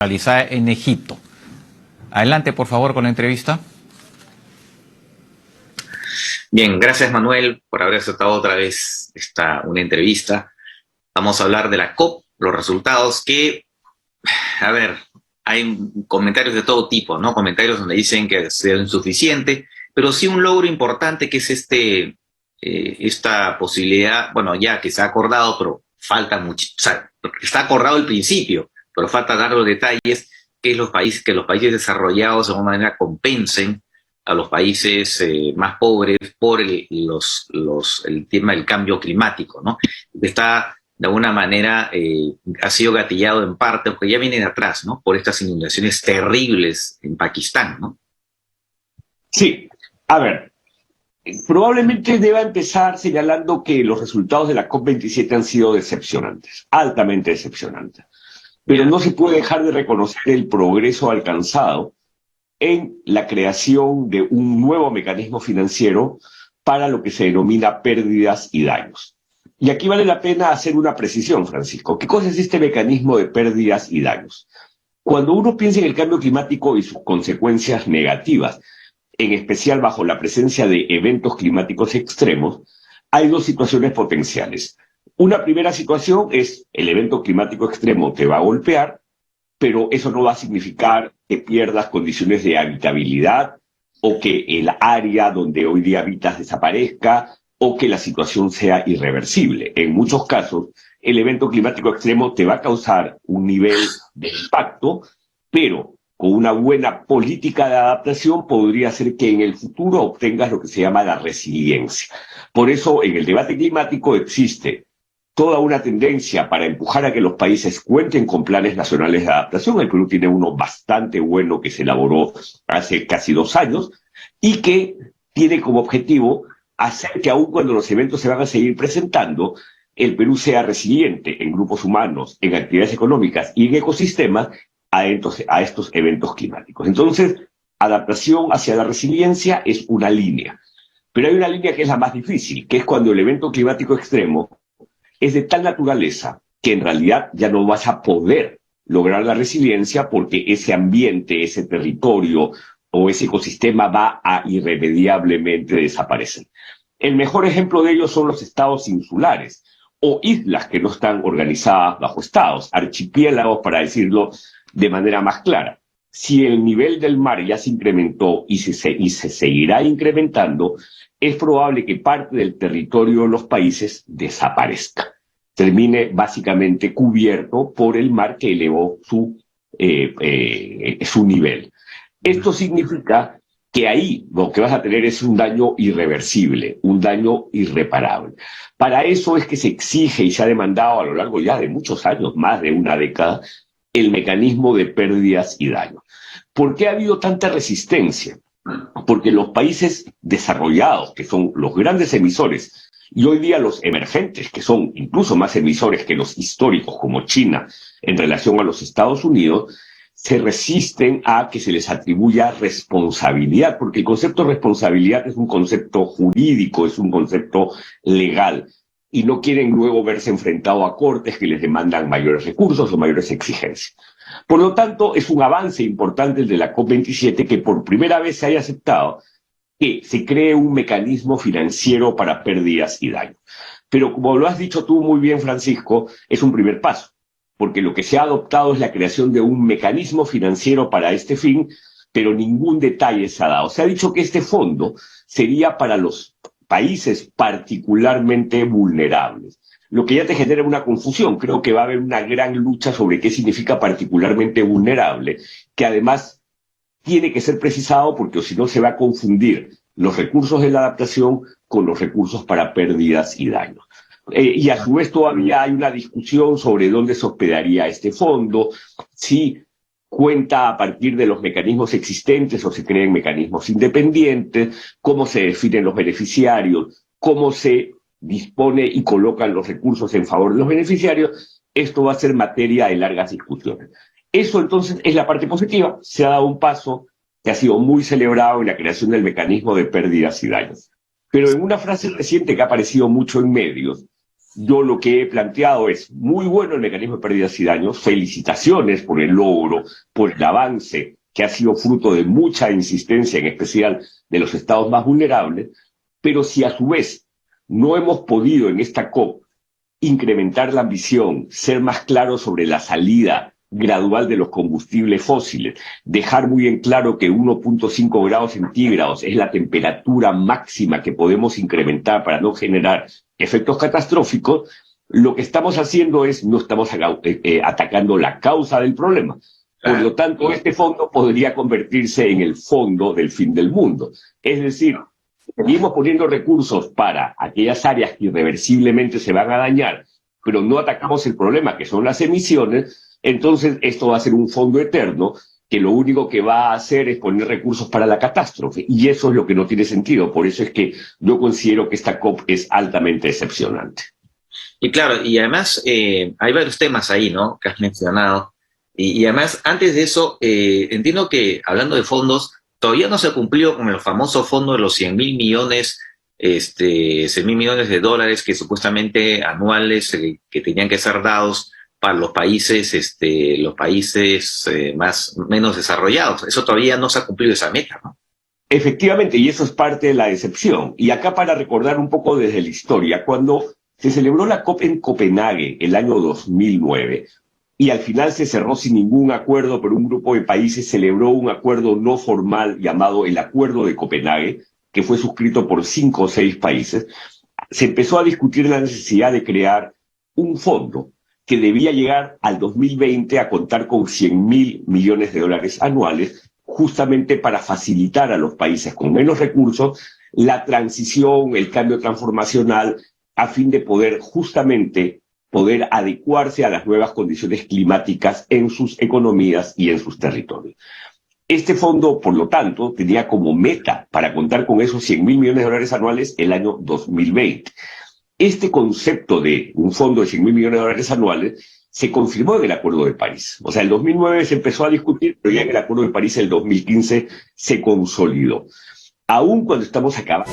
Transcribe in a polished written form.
realizada en Egipto. Adelante, por favor, con la entrevista. Bien, gracias Manuel por haber aceptado otra vez una entrevista. Vamos a hablar de la COP, los resultados que, a ver, hay comentarios de todo tipo, ¿no? Comentarios donde dicen que es insuficiente, pero sí un logro importante que es esta posibilidad, bueno, ya que se ha acordado, pero falta mucho, o sea, está acordado el principio, pero falta dar los detalles que los países desarrollados de alguna manera compensen a los países más pobres por el tema del cambio climático, ¿no? Está, de alguna manera, ha sido gatillado en parte, porque ya viene de atrás, ¿no? Por estas inundaciones terribles en Pakistán, ¿no? Sí, a ver, probablemente deba empezar señalando que los resultados de la COP27 han sido decepcionantes, altamente decepcionantes. Pero no se puede dejar de reconocer el progreso alcanzado en la creación de un nuevo mecanismo financiero para lo que se denomina pérdidas y daños. Y aquí vale la pena hacer una precisión, Francisco. ¿Qué cosa es este mecanismo de pérdidas y daños? Cuando uno piensa en el cambio climático y sus consecuencias negativas, en especial bajo la presencia de eventos climáticos extremos, hay dos situaciones potenciales. Una primera situación es el evento climático extremo te va a golpear, pero eso no va a significar que pierdas condiciones de habitabilidad o que el área donde hoy día habitas desaparezca o que la situación sea irreversible. En muchos casos, el evento climático extremo te va a causar un nivel de impacto, pero con una buena política de adaptación podría ser que en el futuro obtengas lo que se llama la resiliencia. Por eso, en el debate climático existe toda una tendencia para empujar a que los países cuenten con planes nacionales de adaptación. El Perú tiene uno bastante bueno que se elaboró hace casi 2 años y que tiene como objetivo hacer que aun cuando los eventos se van a seguir presentando, el Perú sea resiliente en grupos humanos, en actividades económicas y en ecosistemas a estos eventos climáticos. Entonces, adaptación hacia la resiliencia es una línea. Pero hay una línea que es la más difícil, que es cuando el evento climático extremo es de tal naturaleza que en realidad ya no vas a poder lograr la resiliencia porque ese ambiente, ese territorio o ese ecosistema va a irremediablemente desaparecer. El mejor ejemplo de ello son los estados insulares o islas que no están organizadas bajo estados, archipiélagos para decirlo de manera más clara. Si el nivel del mar ya se incrementó y se seguirá incrementando, es probable que parte del territorio de los países desaparezca, termine básicamente cubierto por el mar que elevó su nivel. Esto significa que ahí lo que vas a tener es un daño irreversible, un daño irreparable. Para eso es que se exige y se ha demandado a lo largo ya de muchos años, más de una década, el mecanismo de pérdidas y daños. ¿Por qué ha habido tanta resistencia? Porque los países desarrollados, que son los grandes emisores, y hoy día los emergentes, que son incluso más emisores que los históricos, como China, en relación a los Estados Unidos, se resisten a que se les atribuya responsabilidad, porque el concepto de responsabilidad es un concepto jurídico, es un concepto legal, y no quieren luego verse enfrentados a cortes que les demandan mayores recursos o mayores exigencias. Por lo tanto, es un avance importante el de la COP27 que por primera vez se haya aceptado que se cree un mecanismo financiero para pérdidas y daños. Pero como lo has dicho tú muy bien, Francisco, es un primer paso, porque lo que se ha adoptado es la creación de un mecanismo financiero para este fin, pero ningún detalle se ha dado. Se ha dicho que este fondo sería para los países particularmente vulnerables, lo que ya te genera una confusión. Creo que va a haber una gran lucha sobre qué significa particularmente vulnerable, que además tiene que ser precisado porque si no se va a confundir los recursos de la adaptación con los recursos para pérdidas y daños. Y a su vez todavía hay una discusión sobre dónde se hospedaría este fondo, si cuenta a partir de los mecanismos existentes o se crean mecanismos independientes, cómo se definen los beneficiarios, cómo se dispone y colocan los recursos en favor de los beneficiarios. Esto va a ser materia de largas discusiones. Eso entonces es la parte positiva. Se ha dado un paso que ha sido muy celebrado en la creación del mecanismo de pérdidas y daños. Pero en una frase reciente que ha aparecido mucho en medios, Yo lo que he planteado es muy bueno el mecanismo de pérdidas y daños, felicitaciones por el logro, por el avance que ha sido fruto de mucha insistencia, en especial de los estados más vulnerables, pero si a su vez no hemos podido en esta COP incrementar la ambición, ser más claros sobre la salida gradual de los combustibles fósiles, dejar muy en claro que 1.5 grados centígrados es la temperatura máxima que podemos incrementar para no generar efectos catastróficos, lo que estamos haciendo es no estamos atacando la causa del problema. Por lo tanto, este fondo podría convertirse en el fondo del fin del mundo. Es decir, seguimos poniendo recursos para aquellas áreas que irreversiblemente se van a dañar, pero no atacamos el problema, que son las emisiones, entonces esto va a ser un fondo eterno que lo único que va a hacer es poner recursos para la catástrofe, y eso es lo que no tiene sentido. Por eso es que yo considero que esta COP es altamente decepcionante. Y claro, y además hay varios temas ahí, ¿no?, que has mencionado. Y además, antes de eso, entiendo que, hablando de fondos, todavía no se ha cumplido con el famoso fondo de los 100.000 millones, 100.000 millones de dólares que supuestamente anuales que tenían que ser dados para los países, menos desarrollados. Eso todavía no se ha cumplido esa meta, ¿no? Efectivamente, y eso es parte de la decepción. Y acá, para recordar un poco desde la historia, cuando se celebró la COP en Copenhague el año 2009, y al final se cerró sin ningún acuerdo, pero un grupo de países celebró un acuerdo no formal llamado el Acuerdo de Copenhague, que fue suscrito por 5 o 6 países. Se empezó a discutir la necesidad de crear un fondo que debía llegar al 2020 a contar con 100.000 millones de dólares anuales, justamente para facilitar a los países con menos recursos la transición, el cambio transformacional, a fin de poder justamente poder adecuarse a las nuevas condiciones climáticas en sus economías y en sus territorios. Este fondo, por lo tanto, tenía como meta para contar con esos 100.000 millones de dólares anuales el año 2020. Este concepto de un fondo de 100.000 millones de dólares anuales se confirmó en el Acuerdo de París. O sea, en el 2009 se empezó a discutir, pero ya en el Acuerdo de París, el 2015, se consolidó. Aún cuando estamos acabando